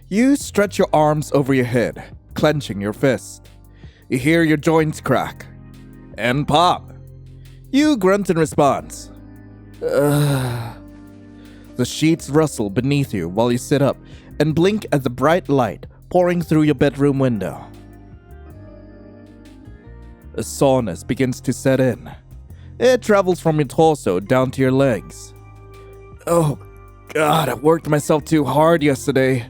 You stretch your arms over your head, clenching your fist. You hear your joints crack. And pop. You grunt in response. The sheets rustle beneath you while you sit up and blink at the bright light pouring through your bedroom window. A soreness begins to set in. It travels from your torso down to your legs. Oh, God, I worked myself too hard yesterday.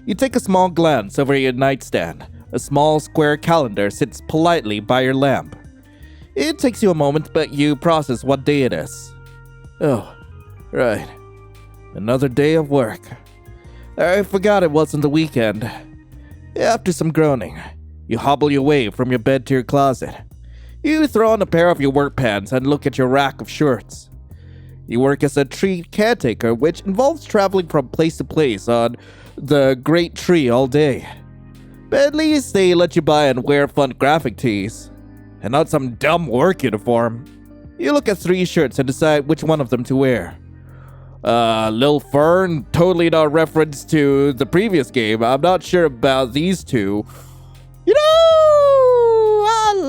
You take a small glance over your nightstand. A small square calendar sits politely by your lamp. It takes you a moment, but you process what day it is. Oh, right. Another day of work. I forgot it wasn't the weekend. After some groaning, you hobble your way from your bed to your closet. You throw on a pair of your work pants and look at your rack of shirts. You work as a tree caretaker, which involves traveling from place to place on the great tree all day. But at least they let you buy and wear fun graphic tees, and not some dumb work uniform. You look at 3 shirts and decide which one of them to wear. Lil Fern, totally not reference to the previous game. I'm not sure about these two. You know,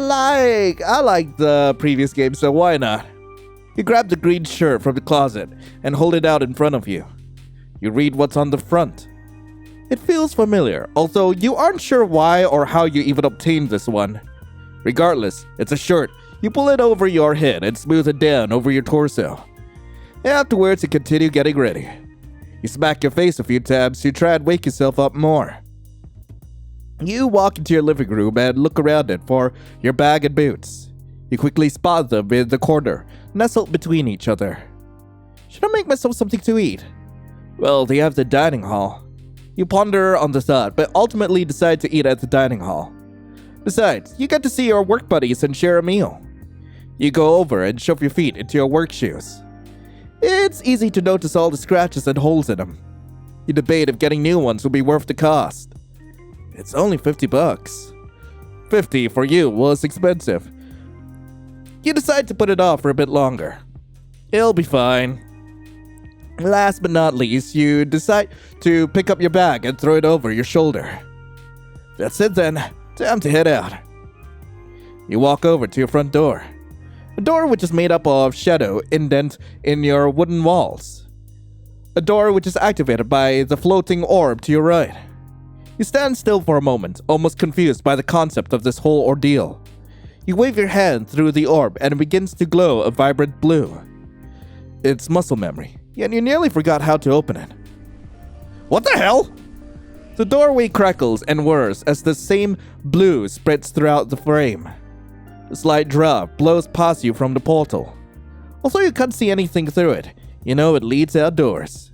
I like the previous game, so why not? You grab the green shirt from the closet and hold it out in front of you. You read what's on the front. It feels familiar, although you aren't sure why or how you even obtained this one. Regardless, it's a shirt. You pull it over your head and smooth it down over your torso. Afterwards, you continue getting ready. You smack your face a few times to try and wake yourself up more. You walk into your living room and look around it for your bag and boots. You quickly spot them in the corner, nestled between each other. Should I make myself something to eat? Well, they have the dining hall. You ponder on the thought, but ultimately decide to eat at the dining hall. Besides, you get to see your work buddies and share a meal. You go over and shove your feet into your work shoes. It's easy to notice all the scratches and holes in them. You debate if getting new ones will be worth the cost. It's only $50. 50 for you was expensive. You decide to put it off for a bit longer. It'll be fine. Last but not least, you decide to pick up your bag and throw it over your shoulder. That's it then. Time to head out. You walk over to your front door. A door which is made up of shadow indent in your wooden walls. A door which is activated by the floating orb to your right. You stand still for a moment, almost confused by the concept of this whole ordeal. You wave your hand through the orb and it begins to glow a vibrant blue. It's muscle memory, yet you nearly forgot how to open it. What the hell? The doorway crackles and whirs as the same blue spreads throughout the frame. A slight drop blows past you from the portal. Although you can't see anything through it, you know it leads outdoors.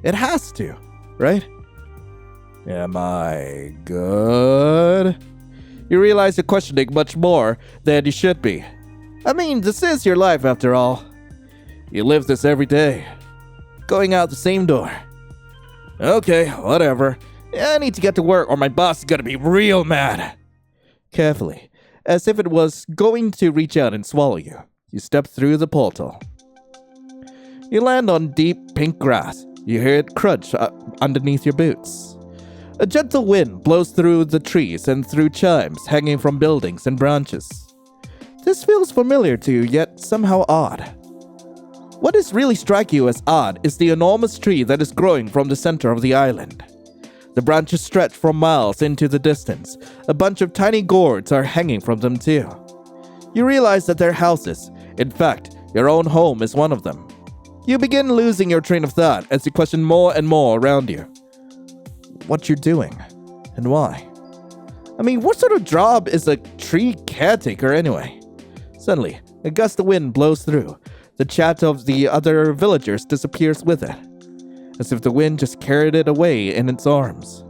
It has to, right? Am I good? You realize you're questioning much more than you should be. I mean, this is your life after all. You live this every day. Going out the same door. Okay, whatever. I need to get to work or my boss is gonna be real mad. Carefully, as if it was going to reach out and swallow you, you step through the portal. You land on deep pink grass. You hear it crunch underneath your boots. A gentle wind blows through the trees and through chimes hanging from buildings and branches. This feels familiar to you, yet somehow odd. What is really striking you as odd is the enormous tree that is growing from the center of the island. The branches stretch for miles into the distance. A bunch of tiny gourds are hanging from them too. You realize that they're houses. In fact, your own home is one of them. You begin losing your train of thought as you question more and more around you. What you're doing, and why. I mean, what sort of job is a tree caretaker anyway? Suddenly, a gust of wind blows through. The chat of the other villagers disappears with it, as if the wind just carried it away in its arms.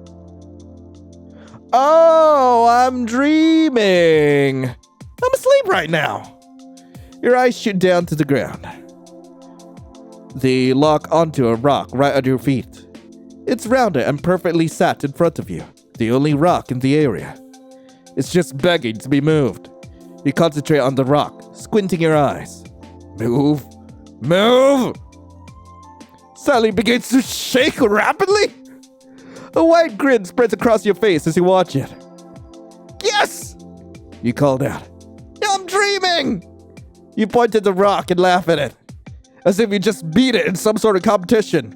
Oh, I'm dreaming. I'm asleep right now. Your eyes shoot down to the ground. They lock onto a rock right at your feet. It's rounded and perfectly sat in front of you, the only rock in the area. It's just begging to be moved. You concentrate on the rock, squinting your eyes. Move. Move! Sally begins to shake rapidly. A wide grin spreads across your face as you watch it. Yes! You called out. I'm dreaming! You point at the rock and laugh at it, as if you just beat it in some sort of competition.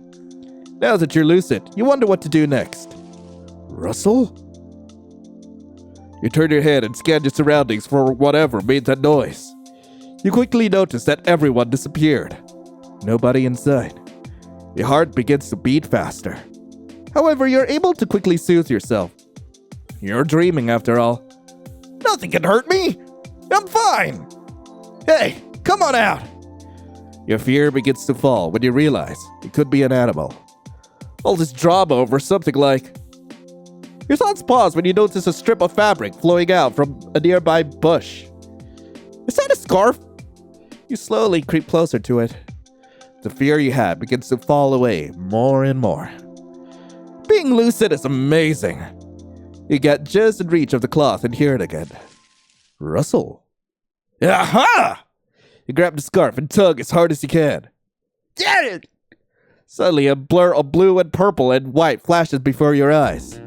Now that you're lucid, you wonder what to do next. Russell? You turn your head and scan your surroundings for whatever made that noise. You quickly notice that everyone disappeared. Nobody inside. Your heart begins to beat faster. However, you're able to quickly soothe yourself. You're dreaming after all. Nothing can hurt me. I'm fine. Hey, come on out. Your fear begins to fall when you realize it could be an animal. All this drama over something like... Your thoughts pause when you notice a strip of fabric flowing out from a nearby bush. Is that a scarf? You slowly creep closer to it. The fear you had begins to fall away more and more. Being lucid is amazing. You get just in reach of the cloth and hear it again. Russell. Aha! You grab the scarf and tug as hard as you can. Get it! Suddenly a blur of blue and purple and white flashes before your eyes.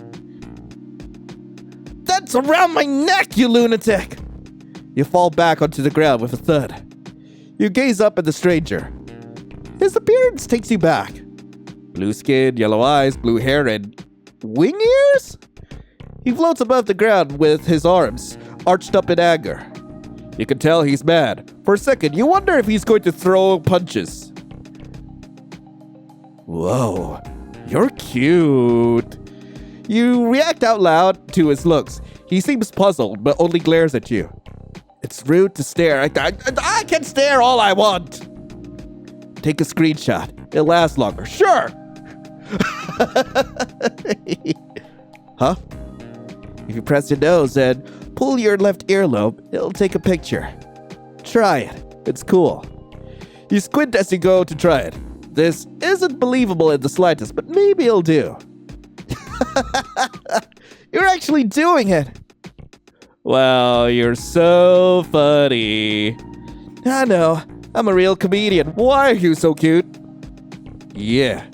That's around my neck, you lunatic! You fall back onto the ground with a thud. You gaze up at the stranger. His appearance takes you back. Blue skin, yellow eyes, blue hair, and wing ears? He floats above the ground with his arms arched up in anger. You can tell he's mad. For a second, you wonder if he's going to throw punches. Whoa, you're cute. You react out loud to his looks. He seems puzzled, but only glares at you. It's rude to stare. I can stare all I want. Take a screenshot. It'll last longer. Sure. Huh? If you press your nose and pull your left earlobe, it'll take a picture. Try it. It's cool. You squint as you go to try it. This isn't believable in the slightest, but maybe it'll do. You're actually doing it. Wow, you're so funny. I know. I'm a real comedian. Why are you so cute? Yeah.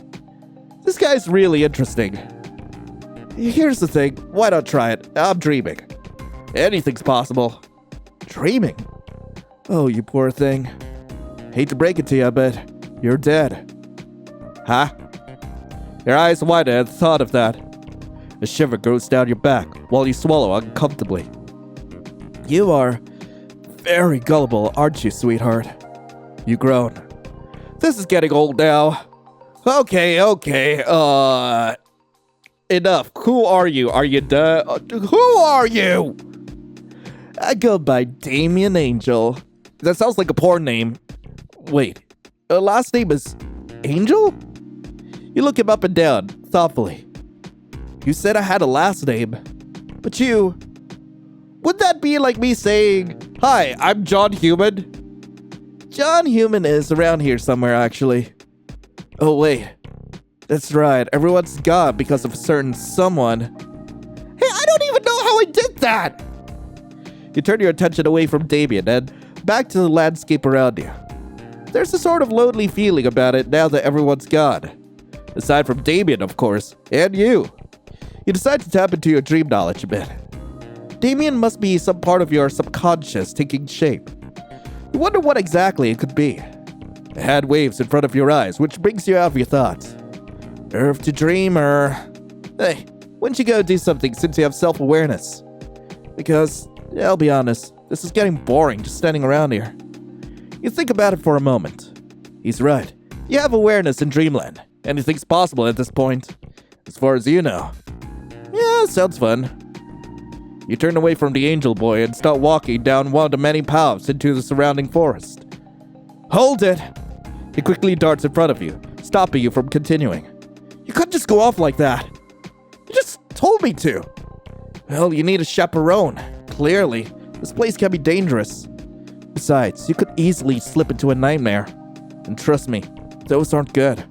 This guy's really interesting. Here's the thing. Why not try it? I'm dreaming. Anything's possible. Dreaming? Oh, you poor thing. Hate to break it to you, but you're dead. Huh? Your eyes widen at the thought of that. A shiver goes down your back while you swallow uncomfortably. You are very gullible, aren't you, sweetheart? You groan. This is getting old now. Okay. Enough. Who are you? Are you who are you? I go by Damien Angel. That sounds like a porn name. Wait, last name is Angel? You look him up and down, thoughtfully. You said I had a last name, but you... Would that be like me saying, hi, I'm John Human? John Human is around here somewhere, actually. Oh, wait. That's right, everyone's gone because of a certain someone. Hey, I don't even know how I did that! You turn your attention away from Damien and back to the landscape around you. There's a sort of lonely feeling about it now that everyone's gone. Aside from Damien, of course, and you. You decide to tap into your dream knowledge a bit. Damien must be some part of your subconscious taking shape. You wonder what exactly it could be. A hand waves in front of your eyes, which brings you out of your thoughts. Earth to dreamer. Hey, why don't you go do something since you have self-awareness? Because, I'll be honest, this is getting boring just standing around here. You think about it for a moment. He's right. You have awareness in dreamland. Anything's possible at this point. As far as you know. Yeah, sounds fun. You turn away from the angel boy and start walking down one of the many paths into the surrounding forest. Hold it! He quickly darts in front of you, stopping you from continuing. You couldn't just go off like that. You just told me to. Well, you need a chaperone. Clearly, this place can be dangerous. Besides, you could easily slip into a nightmare. And trust me, those aren't good.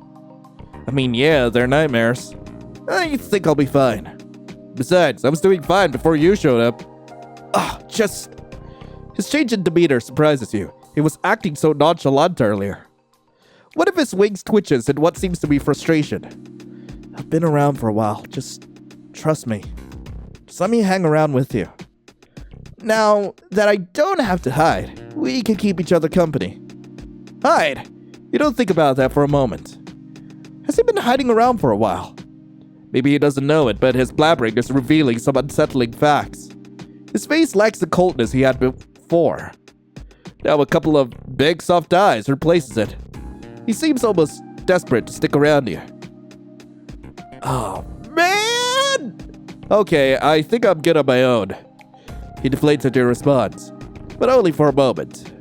I mean, yeah, they're nightmares. I think I'll be fine. Besides, I was doing fine before you showed up. His change in demeanor surprises you. He was acting so nonchalant earlier. One of his wings twitches in what seems to be frustration. I've been around for a while. Just trust me. Just let me hang around with you. Now that I don't have to hide, we can keep each other company. Hide? You don't think about that for a moment. Has he been hiding around for a while? Maybe he doesn't know it, but his blabbering is revealing some unsettling facts. His face lacks the coldness he had before. Now a couple of big soft eyes replaces it. He seems almost desperate to stick around you. Oh, man! Okay, I think I'm good on my own. He deflates at your response, but only for a moment.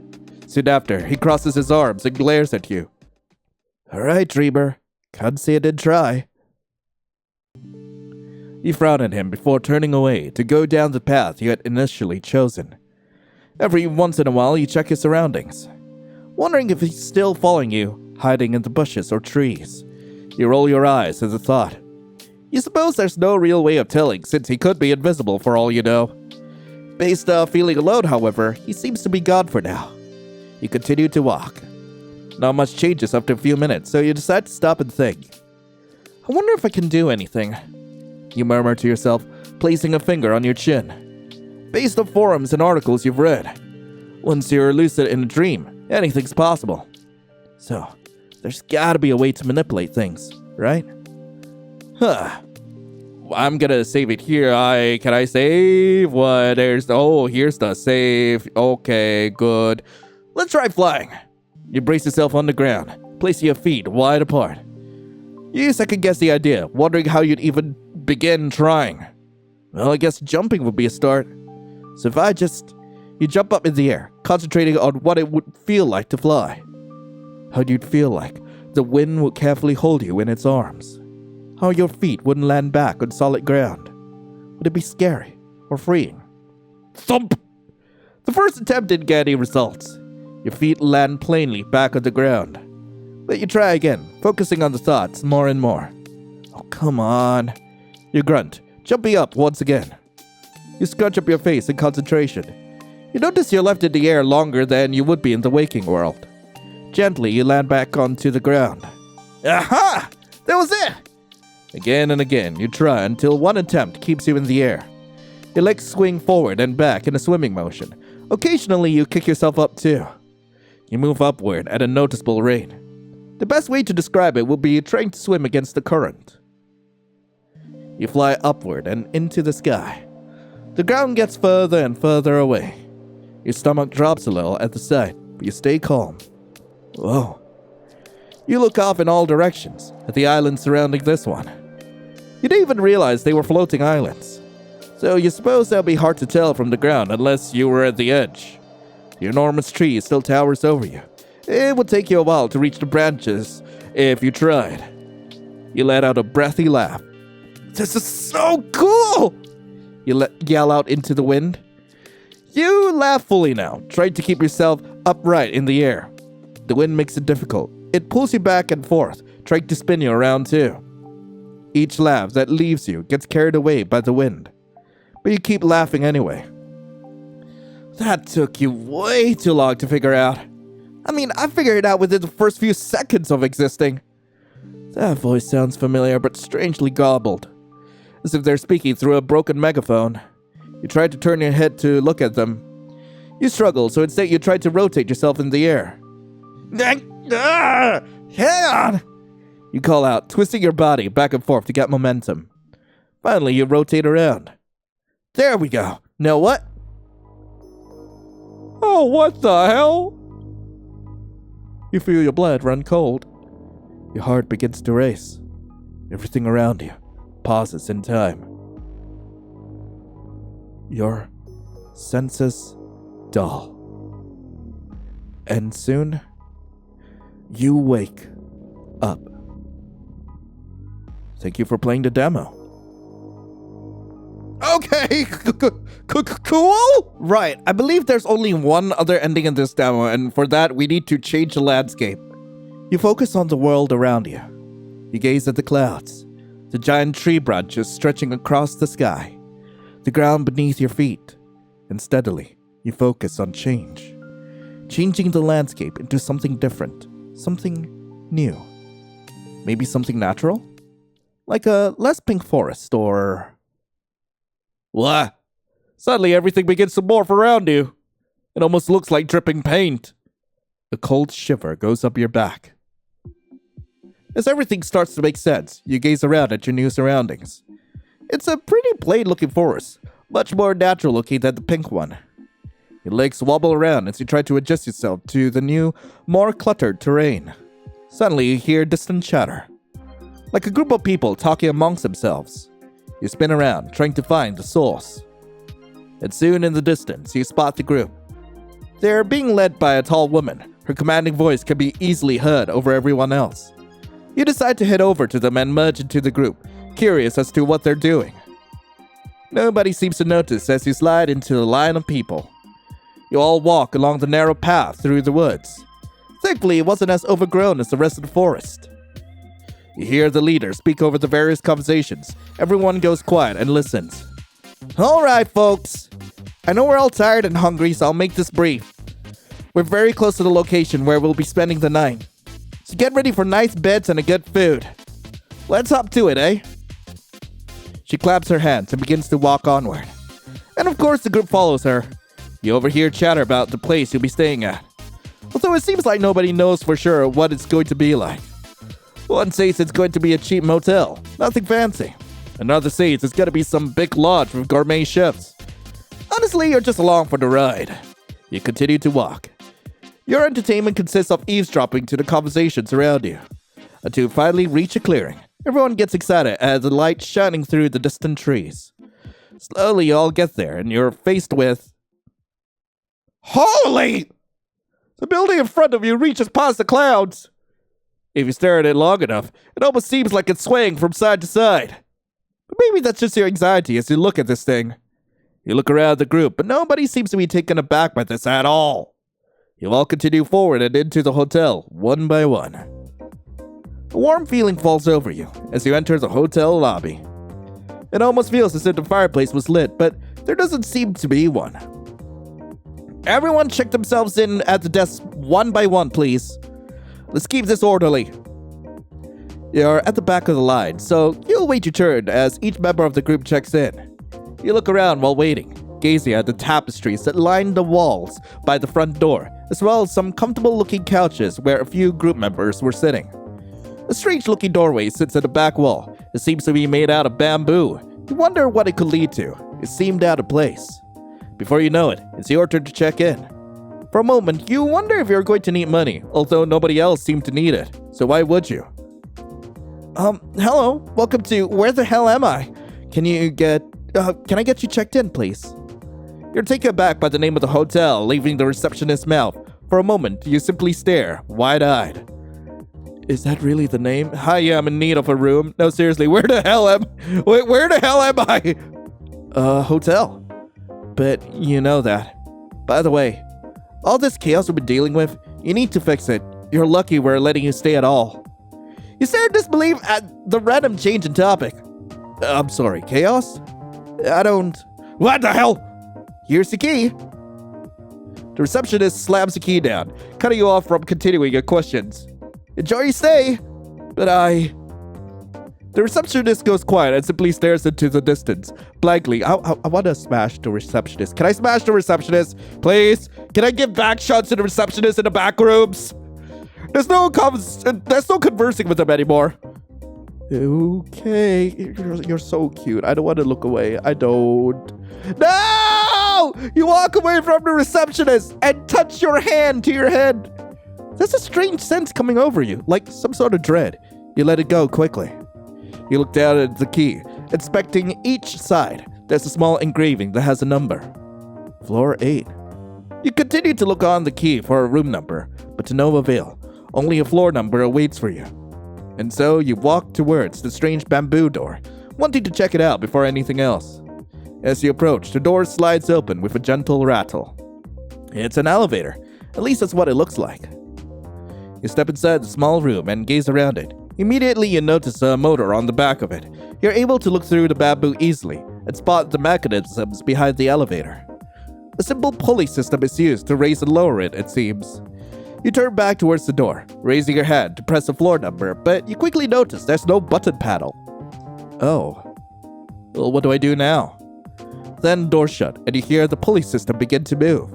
Soon after, he crosses his arms and glares at you. Alright, dreamer. Can't say I did try. You frown at him before turning away to go down the path you had initially chosen. Every once in a while, you check your surroundings, wondering if he's still following you, hiding in the bushes or trees. You roll your eyes at the thought. You suppose there's no real way of telling, since he could be invisible for all you know. Based on feeling alone, however, he seems to be gone for now. You continue to walk. Not much changes after a few minutes, so you decide to stop and think. I wonder if I can do anything. You murmur to yourself, placing a finger on your chin. Based on forums and articles you've read, once you're lucid in a dream, anything's possible. So, there's gotta be a way to manipulate things, right? Huh. I'm gonna save it here. Can I save? What? Here's the save. Okay, good. Let's try flying. You brace yourself on the ground, placing your feet wide apart. You second guess the idea, wondering how you'd even begin trying. Well, I guess jumping would be a start. So you jump up in the air, concentrating on what it would feel like to fly. How you'd feel like the wind would carefully hold you in its arms. How your feet wouldn't land back on solid ground. Would it be scary or freeing? Thump! The first attempt didn't get any results. Your feet land plainly back on the ground. But you try again, focusing on the thoughts more and more. Oh, come on. You grunt, jumping up once again. You scrunch up your face in concentration. You notice you're left in the air longer than you would be in the waking world. Gently, you land back onto the ground. Aha! That was it! Again and again, you try until one attempt keeps you in the air. Your legs swing forward and back in a swimming motion. Occasionally, you kick yourself up too. You move upward at a noticeable rate. The best way to describe it would be trying to swim against the current. You fly upward and into the sky. The ground gets further and further away. Your stomach drops a little at the sight, but you stay calm. Whoa. You look off in all directions at the islands surrounding this one. You didn't even realize they were floating islands. So you suppose they'll be hard to tell from the ground unless you were at the edge. The enormous tree still towers over you. It would take you a while to reach the branches if you tried. You let out a breathy laugh. This is so cool! You yell out into the wind. You laugh fully now, trying to keep yourself upright in the air. The wind makes it difficult. It pulls you back and forth, trying to spin you around too. Each laugh that leaves you gets carried away by the wind. But you keep laughing anyway. That took you way too long to figure out. I mean, I figured it out within the first few seconds of existing. That voice sounds familiar but strangely garbled, as if they're speaking through a broken megaphone. You try to turn your head to look at them. You struggle, so instead you try to rotate yourself in the air. Hang on! You call out, twisting your body back and forth to get momentum. Finally, you rotate around. There we go. Now what? Oh, what the hell? You feel your blood run cold. Your heart begins to race. Everything around you pauses in time. Your senses dull. And soon, you wake up. Thank you for playing the demo. Okay, cool? Right, I believe there's only one other ending in this demo, and for that, we need to change the landscape. You focus on the world around you. You gaze at the clouds, the giant tree branches stretching across the sky, the ground beneath your feet, and steadily, you focus on change. Changing the landscape into something different, something new. Maybe something natural? Like a less pink forest or... What? Suddenly everything begins to morph around you. It almost looks like dripping paint. A cold shiver goes up your back. As everything starts to make sense, you gaze around at your new surroundings. It's a pretty plain-looking forest, much more natural-looking than the pink one. Your legs wobble around as you try to adjust yourself to the new, more cluttered terrain. Suddenly, you hear distant chatter. Like a group of people talking amongst themselves. You spin around, trying to find the source. And soon in the distance, you spot the group. They're being led by a tall woman. Her commanding voice can be easily heard over everyone else. You decide to head over to them and merge into the group, curious as to what they're doing. Nobody seems to notice as you slide into the line of people. You all walk along the narrow path through the woods. Thankfully, it wasn't as overgrown as the rest of the forest. You hear the leader speak over the various conversations. Everyone goes quiet and listens. All right, folks. I know we're all tired and hungry, so I'll make this brief. We're very close to the location where we'll be spending the night. So get ready for nice beds and a good food. Let's hop to it, eh? She claps her hands and begins to walk onward. And of course, the group follows her. You overhear chatter about the place you'll be staying at. Although it seems like nobody knows for sure what it's going to be like. One says it's going to be a cheap motel, nothing fancy. Another says it's going to be some big lodge with gourmet chefs. Honestly, you're just along for the ride. You continue to walk. Your entertainment consists of eavesdropping to the conversations around you. Until you finally reach a clearing. Everyone gets excited at the light shining through the distant trees. Slowly, you all get there, and you're faced with... Holy! The building in front of you reaches past the clouds. If you stare at it long enough, it almost seems like it's swaying from side to side. But maybe that's just your anxiety as you look at this thing. You look around the group, but nobody seems to be taken aback by this at all. You all continue forward and into the hotel, one by one. A warm feeling falls over you as you enter the hotel lobby. It almost feels as if the fireplace was lit, but there doesn't seem to be one. Everyone check themselves in at the desk one by one, please. Let's keep this orderly. You're at the back of the line, so you'll wait your turn as each member of the group checks in. You look around while waiting, gazing at the tapestries that line the walls by the front door, as well as some comfortable-looking couches where a few group members were sitting. A strange-looking doorway sits at the back wall. It seems to be made out of bamboo. You wonder what it could lead to. It seemed out of place. Before you know it, it's your turn to check in. For a moment, you wonder if you're going to need money, although nobody else seemed to need it. So why would you? Hello. Welcome to Where the Hell Am I? Can I get you checked in, please? You're taken aback by the name of the hotel, leaving the receptionist's mouth. For a moment, you simply stare, wide-eyed. Is that really the name? Hi, yeah, I'm in need of a room. No, seriously, where the hell am I? Hotel. But you know that. By the way, all this chaos we've been dealing with, you need to fix it. You're lucky we're letting you stay at all. You stare in disbelief at the random change in topic. I'm sorry, chaos? What the hell? Here's the key. The receptionist slams the key down, cutting you off from continuing your questions. Enjoy your stay, The receptionist goes quiet and simply stares into the distance. Blankly, I want to smash the receptionist. Can I smash the receptionist? Please? Can I give back shots to the receptionist in the back rooms? There's no conversing with them anymore. Okay, you're so cute. I don't want to look away. I don't. No! You walk away from the receptionist and touch your hand to your head. There's a strange sense coming over you, like some sort of dread. You let it go quickly. You look down at the key, inspecting each side. There's a small engraving that has a number. Floor 8. You continue to look on the key for a room number, but to no avail. Only a floor number awaits for you. And so you walk towards the strange bamboo door, wanting to check it out before anything else. As you approach, the door slides open with a gentle rattle. It's an elevator. At least that's what it looks like. You step inside the small room and gaze around it. Immediately you notice a motor on the back of it. You're able to look through the bamboo easily and spot the mechanisms behind the elevator. A simple pulley system is used to raise and lower it seems. You turn back towards the door, raising your hand to press the floor number, but you quickly notice there's no button panel. Oh. Well, what do I do now? Then door shut, and you hear the pulley system begin to move.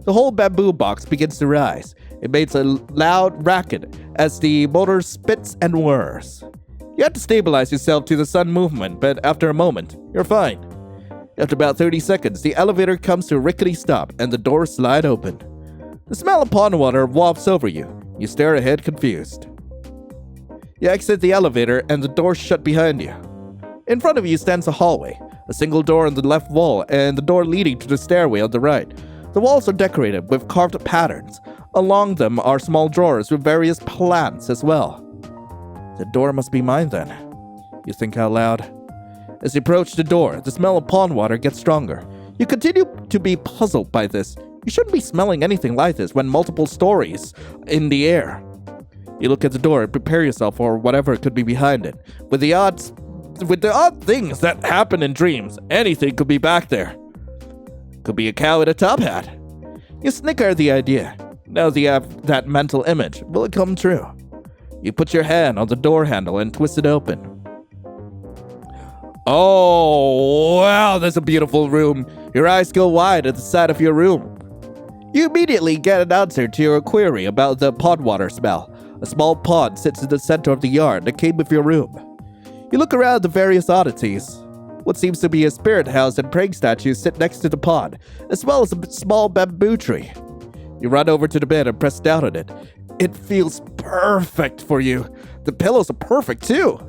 The whole bamboo box begins to rise. It makes a loud racket as the motor spits and whirs. You have to stabilize yourself to the sudden movement, but after a moment, you're fine. After about 30 seconds, the elevator comes to a rickety stop and the doors slide open. The smell of pond water wafts over you. You stare ahead confused. You exit the elevator and the doors shut behind you. In front of you stands a hallway, a single door on the left wall and the door leading to the stairway on the right. The walls are decorated with carved patterns. Along them are small drawers with various plants as well. The door must be mine then, you think out loud. As you approach the door, the smell of pond water gets stronger. You continue to be puzzled by this. You shouldn't be smelling anything like this when multiple stories in the air. You look at the door and prepare yourself for whatever could be behind it. With the odd things that happen in dreams, anything could be back there. Could be a cow in a top hat. You snicker at the idea. Now that you have that mental image, will it come true? You put your hand on the door handle and twist it open. Oh, wow, that's a beautiful room. Your eyes go wide at the sight of your room. You immediately get an answer to your query about the pond water smell. A small pond sits in the center of the yard that came with your room. You look around the various oddities. What seems to be a spirit house and praying statues sit next to the pond, as well as a small bamboo tree. You run over to the bed and press down on it. It feels perfect for you. The pillows are perfect too.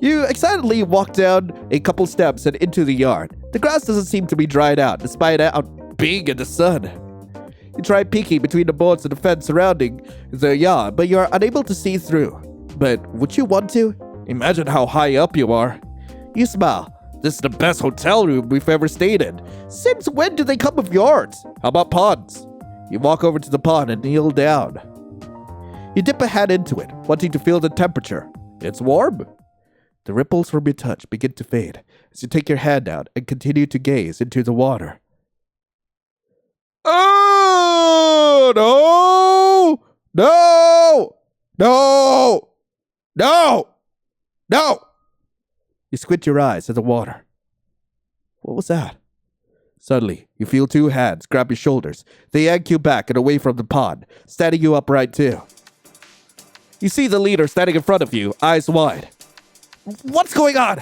You excitedly walk down a couple steps and into the yard. The grass doesn't seem to be dried out, despite out being in the sun. You try peeking between the boards of the fence surrounding the yard, but you're unable to see through. But would you want to? Imagine how high up you are. You smile. This is the best hotel room we've ever stayed in. Since when do they come with yards? How about ponds? You walk over to the pond and kneel down. You dip a hand into it, wanting to feel the temperature. It's warm. The ripples from your touch begin to fade as you take your hand out and continue to gaze into the water. Oh, no! No! No! No! No! You squint your eyes at the water. What was that? Suddenly, you feel two hands grab your shoulders. They yank you back and away from the pond, standing you upright too. You see the leader standing in front of you, eyes wide. What's going on?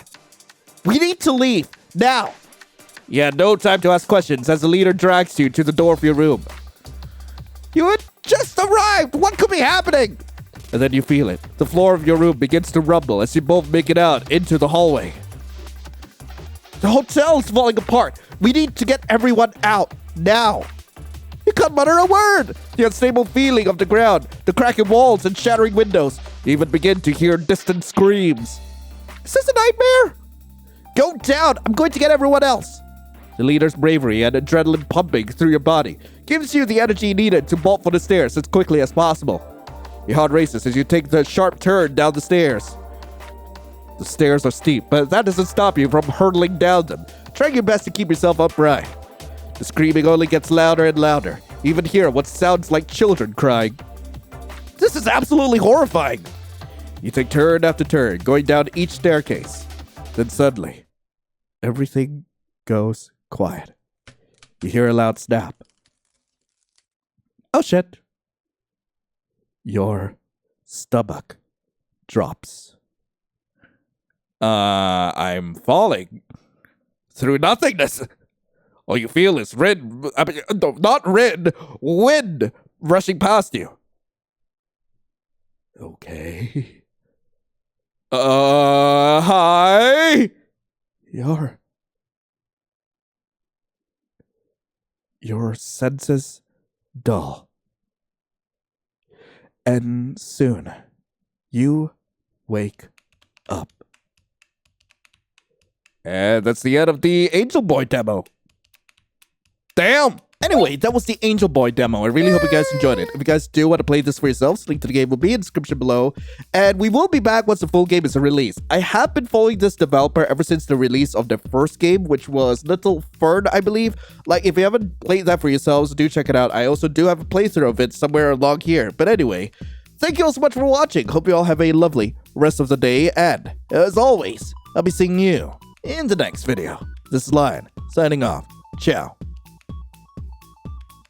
We need to leave, now. You had no time to ask questions as the leader drags you to the door of your room. You had just arrived! What could be happening? And then you feel it. The floor of your room begins to rumble as you both make it out into the hallway. The hotel is falling apart. We need to get everyone out, now. You can't mutter a word. The unstable feeling of the ground, the cracking walls and shattering windows. You even begin to hear distant screams. Is this a nightmare? Go down. I'm going to get everyone else. The leader's bravery and adrenaline pumping through your body gives you the energy needed to bolt for the stairs as quickly as possible. Your heart races as you take the sharp turn down the stairs. The stairs are steep, but that doesn't stop you from hurtling down them, trying your best to keep yourself upright. The screaming only gets louder and louder. You even hear what sounds like children crying. This is absolutely horrifying. You take turn after turn, going down each staircase. Then suddenly, everything goes quiet. You hear a loud snap. Oh shit. Your stomach drops. I'm falling through nothingness. All you feel is wind rushing past you. Okay. Hi. Your senses dull. And soon, you wake up. And that's the end of the Angel Boy demo. Damn! Anyway, that was the Angel Boy demo. I really hope you guys enjoyed it. If you guys do want to play this for yourselves, link to the game will be in the description below. And we will be back once the full game is released. I have been following this developer ever since the release of the first game, which was Little Fern, I believe. Like, if you haven't played that for yourselves, do check it out. I also do have a playthrough of it somewhere along here. But anyway, thank you all so much for watching. Hope you all have a lovely rest of the day. And, as always, I'll be seeing you in the next video. This is Lion, signing off. Ciao.